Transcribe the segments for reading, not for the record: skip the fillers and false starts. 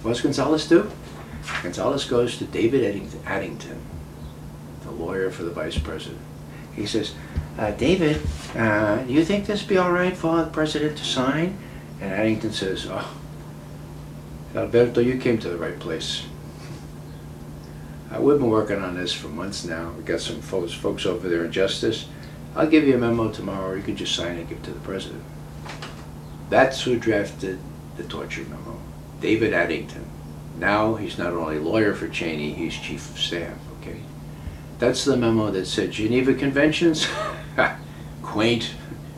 What's Gonzalez do? Gonzalez goes to David Addington, the lawyer for the vice president. He says, David, do you think this be all right for the president to sign? And Addington says, oh, Alberto, you came to the right place. We've been working on this for months now. We've got some folks over there in Justice. I'll give you a memo tomorrow, or you can just sign it and give it to the president. That's who drafted the torture memo, David Addington. Now he's not only lawyer for Cheney, he's chief of staff, okay? That's the memo that said Geneva Conventions, quaint,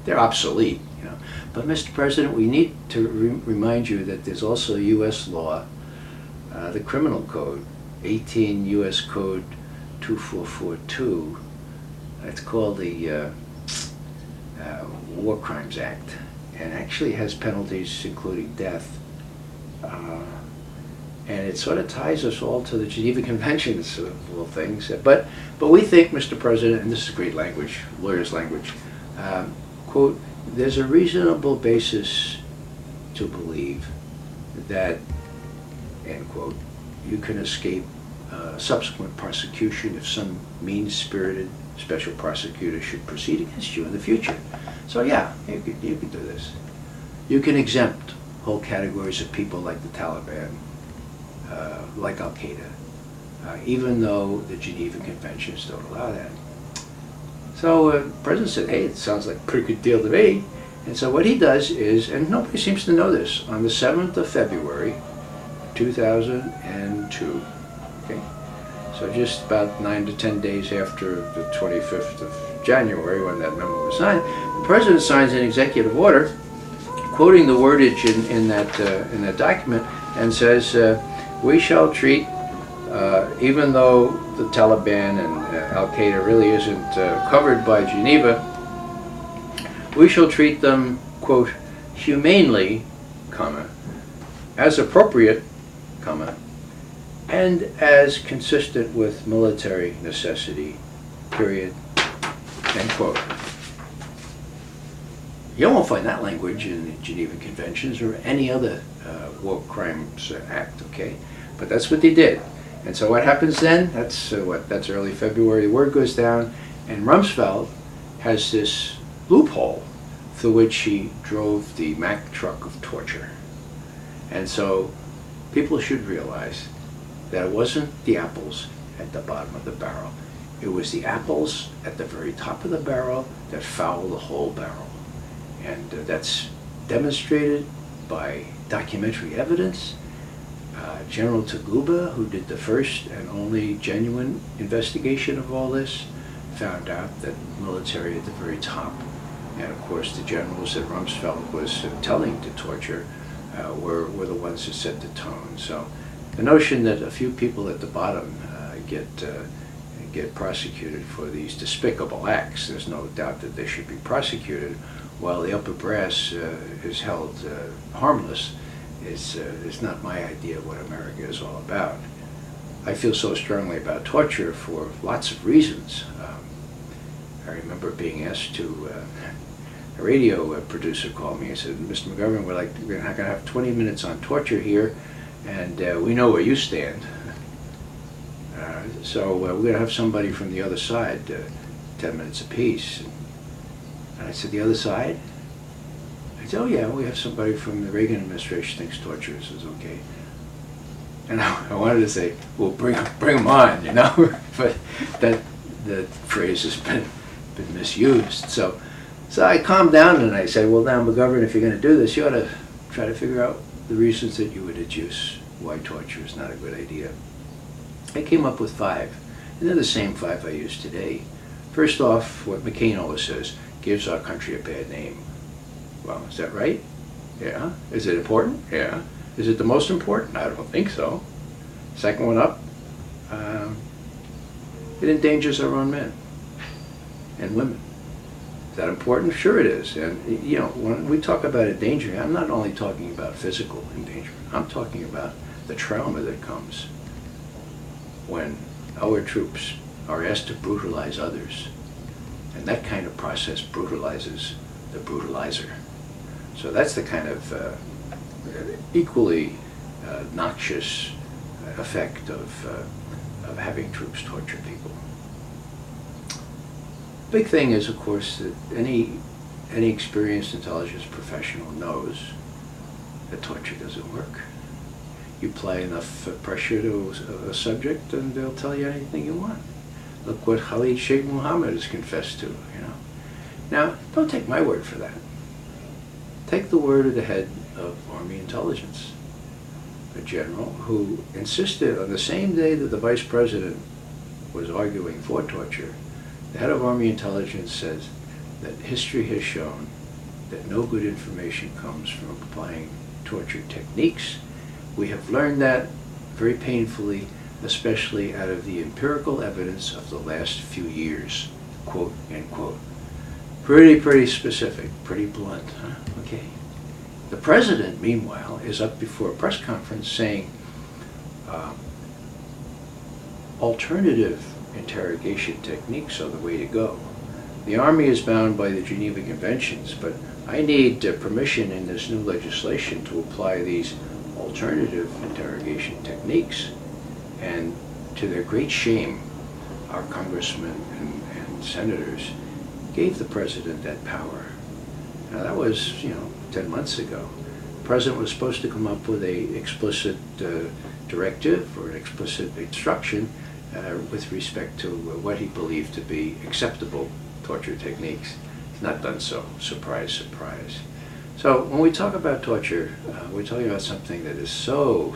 they're obsolete, you know. But Mr. President, we need to remind you that there's also U.S. law, the criminal code, 18 U.S. Code 2442. It's called the War Crimes Act, and actually has penalties including death. And it sort of ties us all to the Geneva Conventions of all things. But we think, Mr. President, and this is great language, lawyer's language, quote, there's a reasonable basis to believe that, end quote, you can escape subsequent prosecution if some mean-spirited special prosecutor should proceed against you in the future. So yeah, you could do this. You can exempt whole categories of people like the Taliban, like Al-Qaeda, even though the Geneva Conventions don't allow that. So the president said, hey, it sounds like a pretty good deal to me. And so what he does is, and nobody seems to know this, on the 7th of February, 2002, okay? So just about 9 to 10 days after the 25th of January, when that memo was signed, the president signs an executive order quoting the wordage in that document, and says, we shall treat, even though the Taliban and Al-Qaeda really isn't covered by Geneva, we shall treat them, quote, humanely, comma, as appropriate, comma, and as consistent with military necessity, period, end quote. You won't find that language in the Geneva Conventions or any other War Crimes Act, okay? But that's what they did. And so what happens then? That's that's early February. The word goes down, and Rumsfeld has this loophole through which he drove the Mack truck of torture. And so people should realize that it wasn't the apples at the bottom of the barrel. It was the apples at the very top of the barrel that foul the whole barrel. And that's demonstrated by documentary evidence. General Taguba, who did the first and only genuine investigation of all this, found out that military at the very top, and of course the generals that Rumsfeld was telling to torture, were the ones that set the tone. So the notion that a few people at the bottom get prosecuted for these despicable acts, there's no doubt that they should be prosecuted, while the upper brass is held harmless, is not my idea of what America is all about. I feel so strongly about torture for lots of reasons. I remember being asked to, a radio producer called me and said, Mr. McGovern, we're going to have 20 minutes on torture here, and we know where you stand. So we're going to have somebody from the other side, 10 minutes apiece. And I said, the other side? I said, oh yeah, we have somebody from the Reagan administration thinks torture is okay. And I wanted to say, well, bring them on, you know? But the phrase has been misused. So I calmed down and I said, well, now, McGovern, if you're going to do this, you ought to try to figure out the reasons that you would adduce why torture is not a good idea. I came up with 5, and they're the same 5 I use today. First off, what McCain always says, gives our country a bad name. Well, is that right? Yeah. Is it important? Yeah. Is it the most important? I don't think so. Second one up, it endangers our own men and women. Is that important? Sure it is. And you know, when we talk about endangering, I'm not only talking about physical endangerment. I'm talking about the trauma that comes when our troops are asked to brutalize others. And that kind of process brutalizes the brutalizer. So that's the kind of equally noxious effect of having troops torture people. Big thing is, of course, that any experienced intelligence professional knows that torture doesn't work. You apply enough pressure to a subject and they'll tell you anything you want. Look what Khalid Sheikh Mohammed has confessed to, you know. Now, don't take my word for that. Take the word of the head of Army Intelligence, a general who insisted on the same day that the Vice President was arguing for torture, the head of Army Intelligence says that history has shown that no good information comes from applying torture techniques. We have learned that very painfully, especially out of the empirical evidence of the last few years, quote, end quote. Pretty specific, pretty blunt, huh? Okay. The President, meanwhile, is up before a press conference saying alternative interrogation techniques are the way to go. The Army is bound by the Geneva Conventions, but I need permission in this new legislation to apply these alternative interrogation techniques. And to their great shame, our congressmen and senators gave the President that power. Now that was, 10 months ago. The President was supposed to come up with a explicit directive or an explicit instruction with respect to what he believed to be acceptable torture techniques. He's not done so. Surprise, surprise. So when we talk about torture, we're talking about something that is so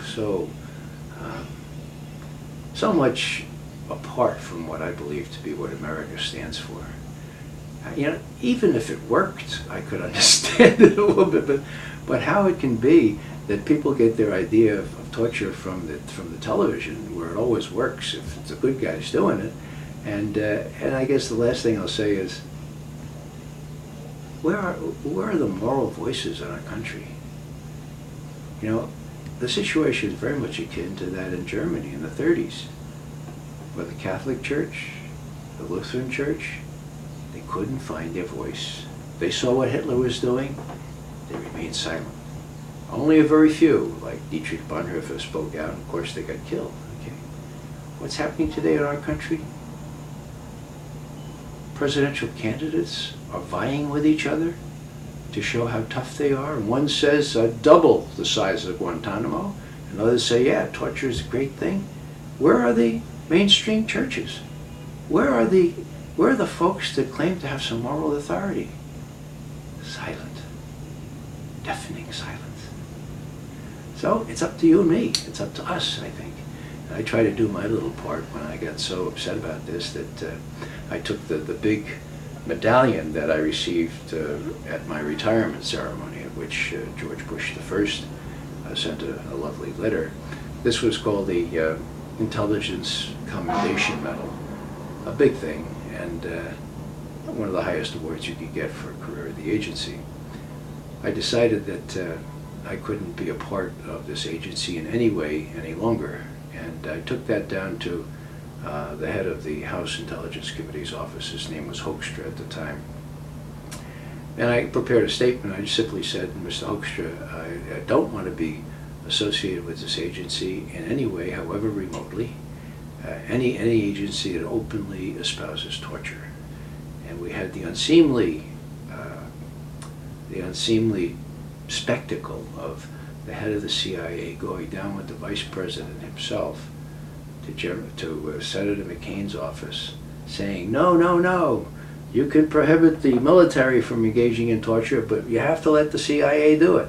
much apart from what I believe to be what America stands for. Even if it worked, I could understand it a little bit, but how it can be that people get their idea of torture from the television, where it always works if it's the good guys doing it, and I guess the last thing I'll say is, where are the moral voices in our country? The situation is very much akin to that in Germany in the 30s, where the Catholic Church, the Lutheran Church, they couldn't find their voice. They saw what Hitler was doing, they remained silent. Only a very few, like Dietrich Bonhoeffer, spoke out, and of course they got killed. Okay. What's happening today in our country? Presidential candidates are vying with each other to show how tough they are. And one says double the size of Guantanamo, and others say, yeah, torture is a great thing. Where are the mainstream churches? Where are the folks that claim to have some moral authority? Silent. Deafening silence. So it's up to you and me. It's up to us, I think. I try to do my little part when I got so upset about this that I took the big medallion that I received at my retirement ceremony, at which George Bush I sent a lovely letter. This was called the Intelligence Commendation Medal, a big thing, and one of the highest awards you could get for a career at the agency. I decided that I couldn't be a part of this agency in any way any longer, and I took that down to the head of the House Intelligence Committee's office. His name was Hoekstra at the time. And I prepared a statement. I simply said, Mr. Hoekstra, I don't want to be associated with this agency in any way, however remotely, any agency that openly espouses torture. And we had the unseemly spectacle of the head of the CIA going down with the Vice President himself to Senator McCain's office, saying, no, you can prohibit the military from engaging in torture, but you have to let the CIA do it.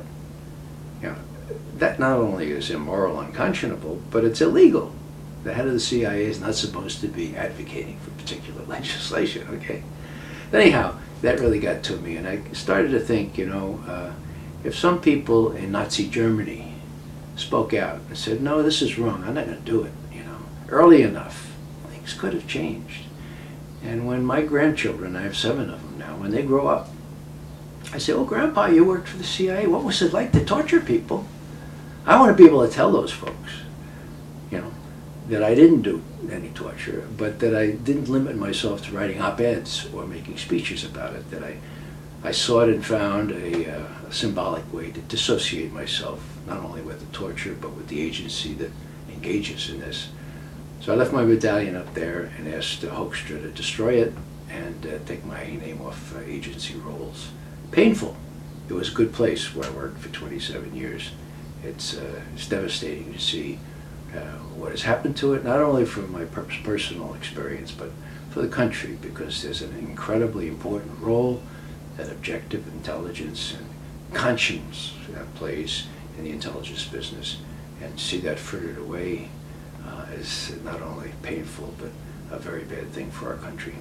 That not only is immoral, unconscionable, but it's illegal. The head of the CIA is not supposed to be advocating for particular legislation, okay? Anyhow, that really got to me, and I started to think, if some people in Nazi Germany spoke out and said, no, this is wrong, I'm not going to do it, early enough, things could have changed. And when my grandchildren, I have 7 of them now, when they grow up, I say, oh, Grandpa, you worked for the CIA. What was it like to torture people? I want to be able to tell those folks, that I didn't do any torture, but that I didn't limit myself to writing op-eds or making speeches about it, that I sought and found a symbolic way to dissociate myself, not only with the torture, but with the agency that engages in this. So I left my battalion up there and asked Hoekstra to destroy it and take my name off agency rolls. Painful. It was a good place where I worked for 27 years. It's devastating to see what has happened to it, not only from my personal experience, but for the country, because there's an incredibly important role that objective intelligence and conscience plays in the intelligence business, and see that frittered away is not only painful, but a very bad thing for our country.